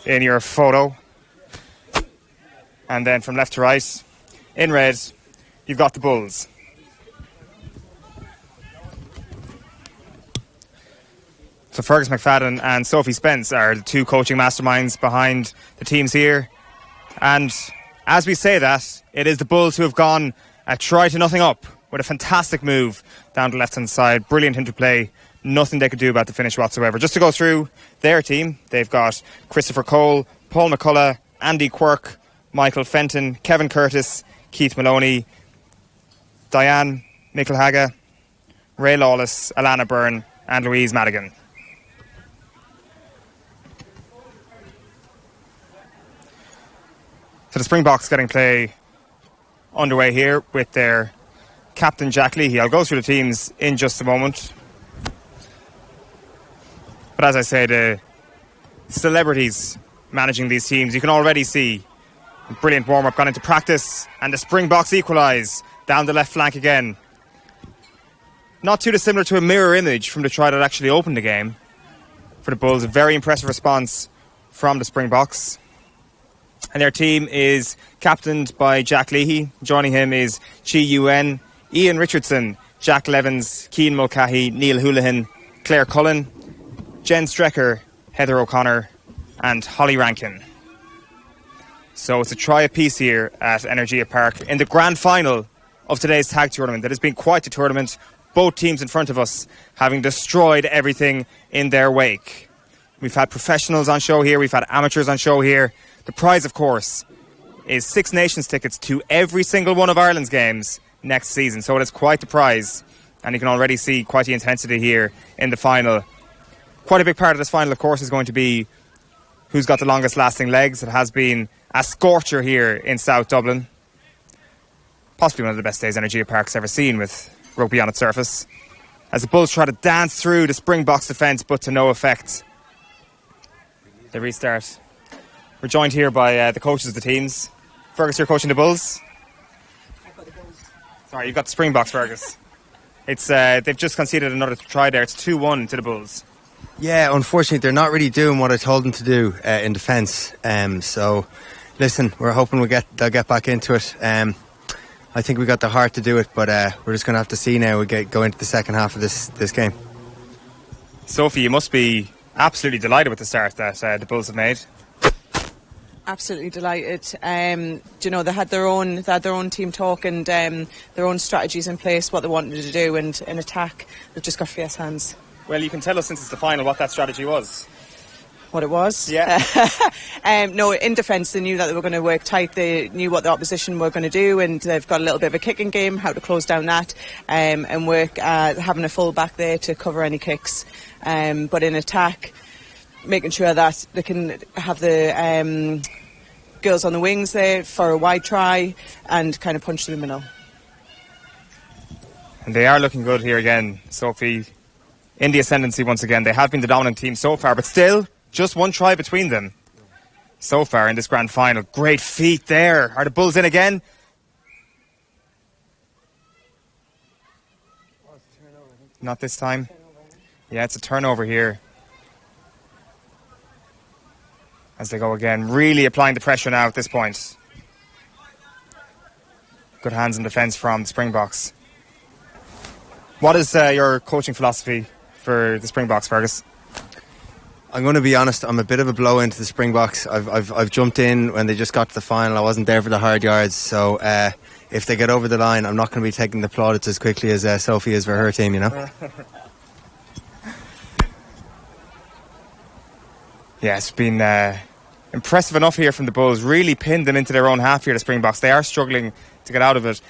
In your photo, and then from left to right, in red, you've got the Bulls. So Fergus McFadden and Sophie Spence are the two coaching masterminds behind the teams here. And as we say that, it is the Bulls who have gone a try to nothing up with a fantastic move down the left-hand side. Brilliant interplay. Nothing they could do about the finish whatsoever. Just to go through their team, they've got Christopher Cole, Paul McCullough, Andy Quirk, Michael Fenton, Kevin Curtis, Keith Maloney, Diane Michelhaga, Ray Lawless, Alana Byrne and Louise Madigan. So the Springboks getting play underway here with their captain Jack Leahy. I'll go through the teams in just a moment. But as I say, the celebrities managing these teams, you can already see a brilliant warm-up gone into practice, and the Springboks equalise down the left flank again. Not too dissimilar to a mirror image from the try that actually opened the game for the Bulls. A very impressive response from the Springboks. And their team is captained by Jack Leahy. Joining him is Chi Yuen, Ian Richardson, Jack Levins, Cian Mulcahy, Neil Houlihan, Claire Cullen, Jen Strecker, Heather O'Connor and Holly Rankin. So it's a try apiece here at Energia Park in the grand final of today's tag tournament. That has been quite the tournament. Both teams in front of us having destroyed everything in their wake. We've had professionals on show here. We've had amateurs on show here. The prize, of course, is Six Nations tickets to every single one of Ireland's games next season. So it is quite the prize. And you can already see quite the intensity here in the final. Quite a big part of this final, of course, is going to be who's got the longest lasting legs. It has been a scorcher here in South Dublin. Possibly one of the best days Energia Park's ever seen with rugby on its surface. As the Bulls try to dance through the Springboks defence, but to no effect. They restart. We're joined here by the coaches of the teams. Fergus, you're coaching the Bulls? I've got the Bulls. Sorry, you've got the Springboks, Fergus. It's they've just conceded another try there. It's 2-1 to the Bulls. Yeah, unfortunately, they're not really doing what I told them to do in defence. So, listen, we're hoping they'll get back into it. I think we got the heart to do it, but we're just going to have to see now. We go into the second half of this game. Sophie, you must be absolutely delighted with the start that the Bulls have made. Absolutely delighted. You know, they had their own team talk and their own strategies in place, what they wanted to do, and in attack, they've just got fierce hands. Well, you can tell us since it's the final what that strategy was. What it was? Yeah. No, in defence they knew that they were going to work tight. They knew what the opposition were going to do, and they've got a little bit of a kicking game, how to close down that, and work having a full back there to cover any kicks. But in attack, making sure that they can have the girls on the wings there for a wide try and kind of punch them in the middle. And they are looking good here again, Sophie. In the ascendancy once again. They have been the dominant team so far, but still just one try between them so far in this grand final. Great feat there. Are the Bulls in again? Not this time. Yeah, it's a turnover here. As they go again, really applying the pressure now at this point. Good hands in defence from the Springboks. What is your coaching philosophy for the Springboks, Fergus? I'm going to be honest, I'm a bit of a blow into the Springboks. I've jumped in when they just got to the final. I wasn't there for the hard yards, so if they get over the line, I'm not going to be taking the plaudits as quickly as Sophie is for her team, you know. Yeah, it's been impressive enough here from the Bulls. Really pinned them into their own half here, the Springboks. They are struggling to get out of it.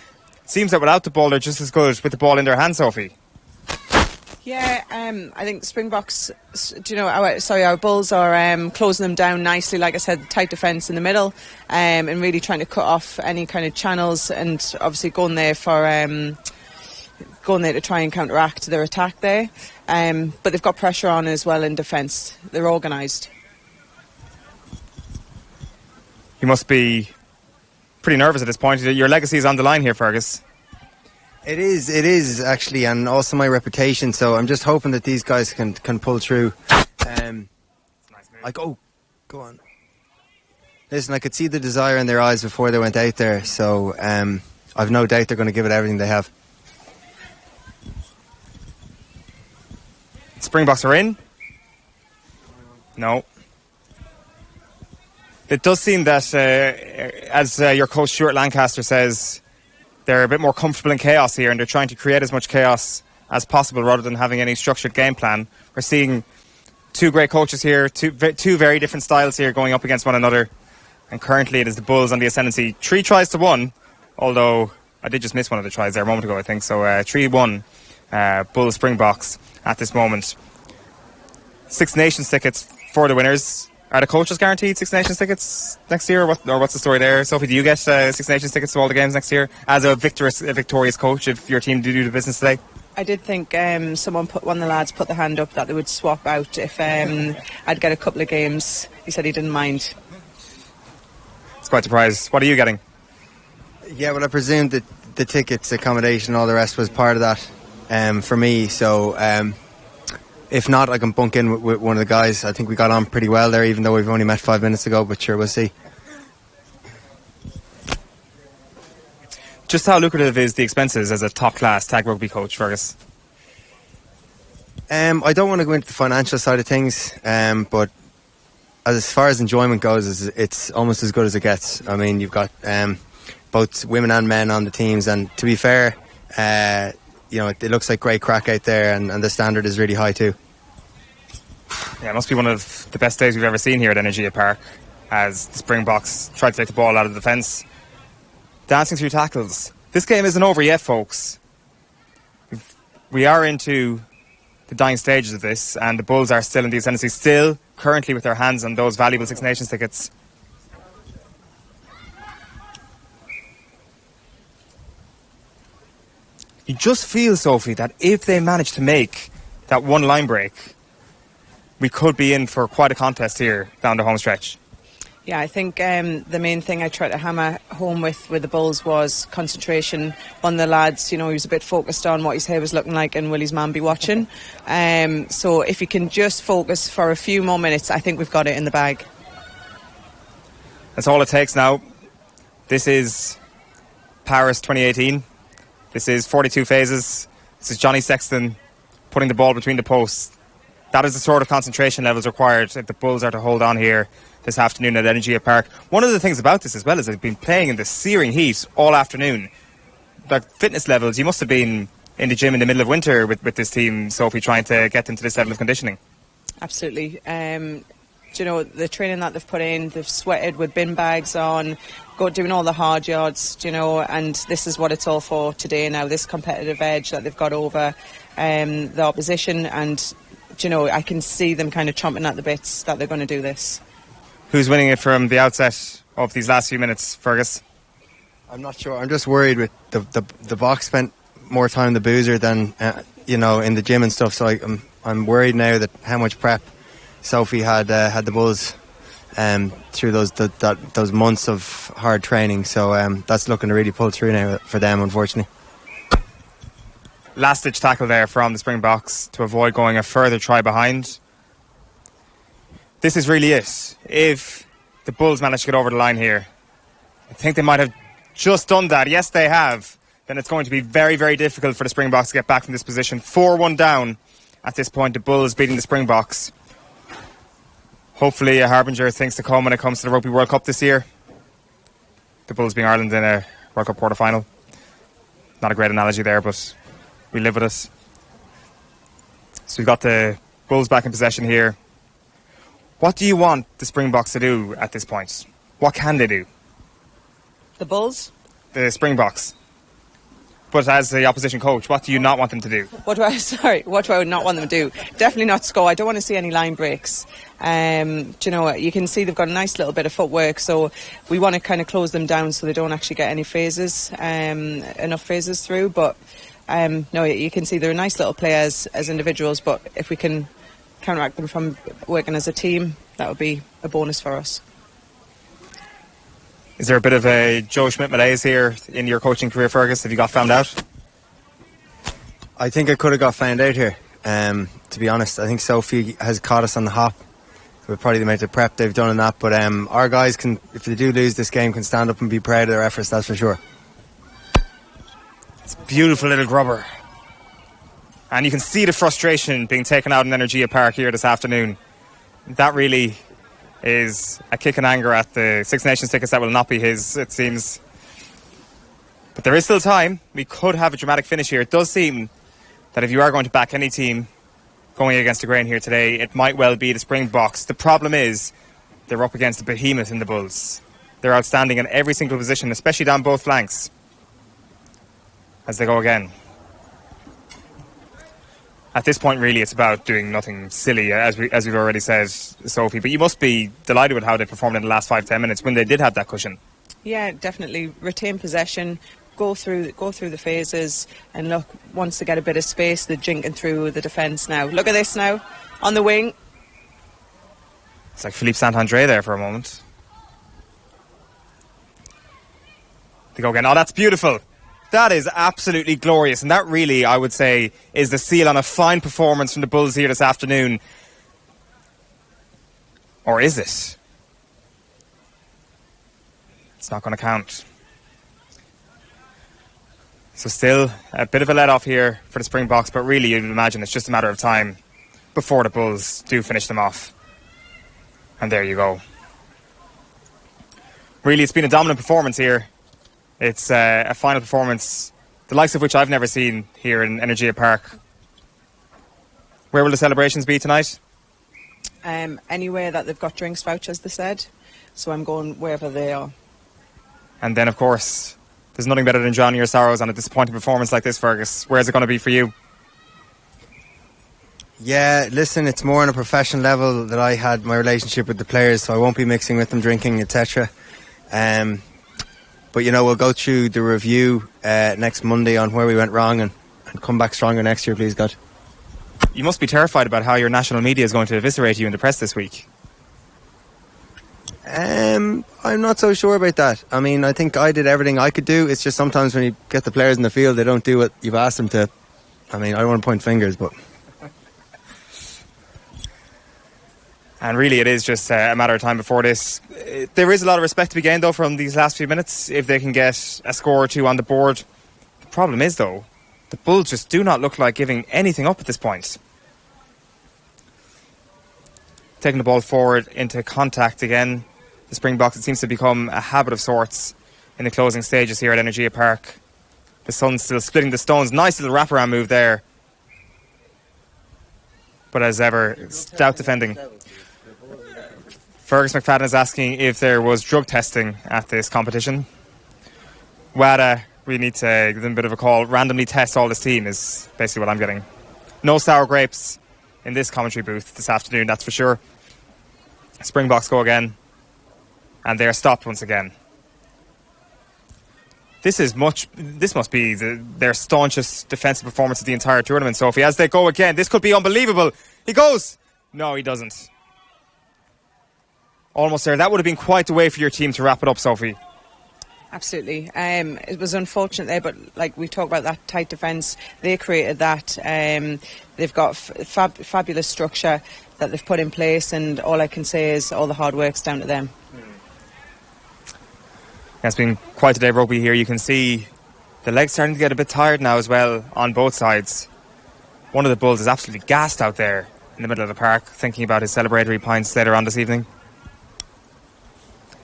It seems that without the ball, they're just as good with the ball in their hands, Sophie. Yeah, I think Springboks, our Bulls are closing them down nicely. Like I said, tight defence in the middle, and really trying to cut off any kind of channels, and obviously going there to try and counteract their attack there. But they've got pressure on as well in defence. They're organised. You must be pretty nervous at this point. Your legacy is on the line here, Fergus. It is actually, and also my reputation. So I'm just hoping that these guys can pull through. Go on. Listen, I could see the desire in their eyes before they went out there. So I've no doubt they're going to give it everything they have. Springboks are in. No. It does seem that, as your coach Stuart Lancaster says, they're a bit more comfortable in chaos here, and they're trying to create as much chaos as possible rather than having any structured game plan. We're seeing two great coaches here, two very different styles here going up against one another, and currently it is the Bulls on the ascendancy. 3 tries to 1, although I did just miss one of the tries there a moment ago, I think. So 3-1 Bulls Springboks at this moment. 6 Nations tickets for the winners. Are the coaches guaranteed 6 Nations tickets next year, or what's the story there? Sophie, do you get 6 Nations tickets to all the games next year as a victorious coach if your team do the business today? I did think one of the lads put the hand up that they would swap out if I'd get a couple of games. He said he didn't mind. It's quite a surprise. What are you getting? Yeah, well, I presume that the tickets, accommodation, all the rest was part of that for me. So if not, I can bunk in with one of the guys. I think we got on pretty well there, even though we've only met 5 minutes ago, but sure, we'll see. Just how lucrative is the expenses as a top-class tag rugby coach, Fergus? I don't want to go into the financial side of things, but as far as enjoyment goes, it's almost as good as it gets. I mean, you've got both women and men on the teams, and to be fair, it looks like great crack out there, and the standard is really high too. Yeah, it must be one of the best days we've ever seen here at Energia Park as the Springboks try to take the ball out of the defence. Dancing through tackles. This game isn't over yet, folks. We are into the dying stages of this, and the Bulls are still in the ascendancy, still currently with their hands on those valuable 6 Nations tickets. You just feel, Sophie, that if they manage to make that one line break, we could be in for quite a contest here down the home stretch. Yeah, I think the main thing I tried to hammer home with the Bulls was concentration. One of the lads, he was a bit focused on what his hair was looking like and will his man be watching. So if you can just focus for a few more minutes, I think we've got it in the bag. That's all it takes now. This is Paris 2018. This is 42 phases. This is Johnny Sexton putting the ball between the posts. That is the sort of concentration levels required if the Bulls are to hold on here this afternoon at Energia Park. One of the things about this as well is they've been playing in the searing heat all afternoon. Like fitness levels, you must have been in the gym in the middle of winter with this team, Sophie, trying to get them to this level of conditioning. Absolutely. The training that they've put in, they've sweated with bin bags on, doing all the hard yards, and this is what it's all for today now, this competitive edge that they've got over the opposition, and I can see them kind of chomping at the bits that they're going to do this. Who's winning it from the outset of these last few minutes, Fergus? I'm not sure. I'm just worried with the box spent more time in the boozer than in the gym and stuff. So I'm worried now that how much prep Sophie had the Bulls through those months of hard training. So that's looking to really pull through now for them, unfortunately. Last ditch tackle there from the Springboks to avoid going a further try behind. This is really it. If the Bulls manage to get over the line here, I think they might have just done that. Yes, they have. Then it's going to be very, very difficult for the Springboks to get back from this position. 4-1 down at this point. The Bulls beating the Springboks. Hopefully a harbinger of things to come when it comes to the Rugby World Cup this year. The Bulls being Ireland in a World Cup quarter-final. Not a great analogy there, but we live with it. So we've got the Bulls back in possession here. What do you want the Springboks to do at this point? What can they do? The Bulls? The Springboks. But as the opposition coach, what do you not want them to do? What do I not want them to do? Definitely not score. I don't want to see any line breaks. Do you know what? You can see they've got a nice little bit of footwork, so we want to kind of close them down so they don't actually get any phases, enough phases through. But no, you can see they're nice little players as individuals, but if we can counteract them from working as a team, that would be a bonus for us. Is there a bit of a Joe Schmidt malaise here in your coaching career, Fergus? Have you got found out? I think I could have got found out here, to be honest. I think Sophie has caught us on the hop. With probably the amount of prep they've done in that. But our guys can, if they do lose this game, can stand up and be proud of their efforts, that's for sure. It's a beautiful little grubber. And you can see the frustration being taken out in Energia Park here this afternoon. That really is a kick in anger at the Six Nations tickets that will not be his, it seems. But there is still time. We could have a dramatic finish here. It does seem that if you are going to back any team going against the grain here today, it might well be the Springboks. The problem is they're up against a behemoth in the Bulls. They're outstanding in every single position, especially down both flanks. As they go again. At this point, really, it's about doing nothing silly, as we've already said, Sophie. But you must be delighted with how they performed in the last 5-10 minutes when they did have that cushion. Yeah, definitely. Retain possession, go through the phases, and look, once they get a bit of space, they're jinking through the defence now. Look at this now, on the wing. It's like Philippe Saint-André there for a moment. They go again. Oh, that's beautiful. That is absolutely glorious, and that really, I would say, is the seal on a fine performance from the Bulls here this afternoon. Or is it? It's not going to count. So still a bit of a let-off here for the Springboks, but really you'd imagine it's just a matter of time before the Bulls do finish them off. And there you go. Really, it's been a dominant performance here. It's a final performance, the likes of which I've never seen here in Energia Park. Where will the celebrations be tonight? Anywhere that they've got drinks vouchers, they said. So I'm going wherever they are. And then, of course, there's nothing better than drowning your sorrows on a disappointing performance like this, Fergus. Where's it going to be for you? Yeah, listen, it's more on a professional level that I had my relationship with the players, so I won't be mixing with them, drinking, etc. But, you know, we'll go through the review next Monday on where we went wrong and come back stronger next year, please, God. You must be terrified about how your national media is going to eviscerate you in the press this week. I'm not so sure about that. I mean, I think I did everything I could do. It's just sometimes when you get the players in the field, they don't do what you've asked them to. I mean, I don't want to point fingers, but... And really it is just a matter of time before this. There is a lot of respect to be gained, though, from these last few minutes, if they can get a score or two on the board. The problem is, though, the Bulls just do not look like giving anything up at this point. Taking the ball forward into contact again. The Springboks, it seems to become a habit of sorts in the closing stages here at Energia Park. The Sun's still splitting the stones. Nice little wraparound move there. But as ever, stout defending. Fergus McFadden is asking if there was drug testing at this competition. WADA, we need to give them a bit of a call. Randomly test all this team is basically what I'm getting. No sour grapes in this commentary booth this afternoon, that's for sure. Springboks go again. And they are stopped once again. This must be their staunchest defensive performance of the entire tournament, Sophie. As they go again, this could be unbelievable. He goes. No, he doesn't. Almost there. That would have been quite the way for your team to wrap it up, Sophie. Absolutely. It was unfortunate there, but like we talked about that tight defence, they created that. They've got fabulous structure that they've put in place, and all I can say is all the hard work's down to them. It's been quite a day of rugby here. You can see the legs starting to get a bit tired now as well on both sides. One of the Bulls is absolutely gassed out there in the middle of the park, thinking about his celebratory pints later on this evening.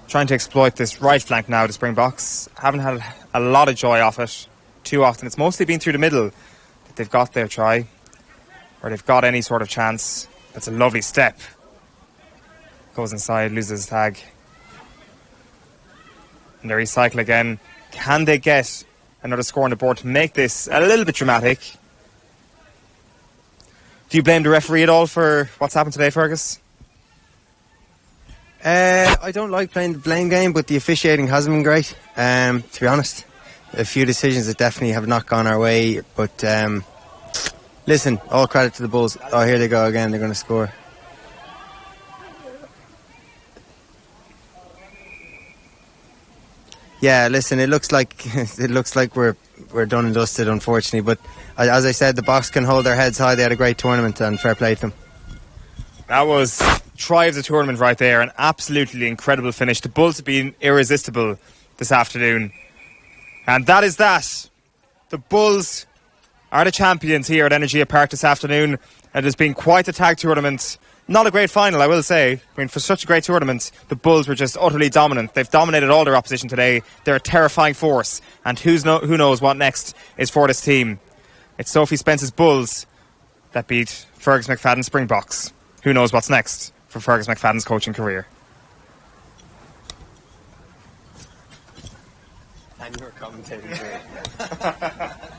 Trying to exploit this right flank now, the Springboks. Haven't had a lot of joy off it too often. It's mostly been through the middle that they've got their try, or they've got any sort of chance. That's a lovely step. Goes inside, loses tag. And they recycle again. Can they get another score on the board to make this a little bit dramatic. Do you blame the referee at all for what's happened today, Fergus? I don't like playing the blame game, but the officiating hasn't been great, to be honest. A few decisions that definitely have not gone our way, but listen, all credit to the Bulls. Oh, here they go again, they're going to score. Yeah, listen, it looks like we're done and dusted, unfortunately, but as I said, the Box can hold their heads high. They had a great tournament and fair play to them. That was try of the tournament right there. An absolutely incredible finish. The Bulls have been irresistible this afternoon. And that is that. The Bulls are the champions here at Energia Park this afternoon. It has been quite a tag tournament. Not a great final, I will say. I mean, for such a great tournament, the Bulls were just utterly dominant. They've dominated all their opposition today. They're a terrifying force. And who knows what next is for this team. It's Sophie Spence's Bulls that beat Fergus McFadden's Springboks. Who knows what's next for Fergus McFadden's coaching career. And you're commentating here.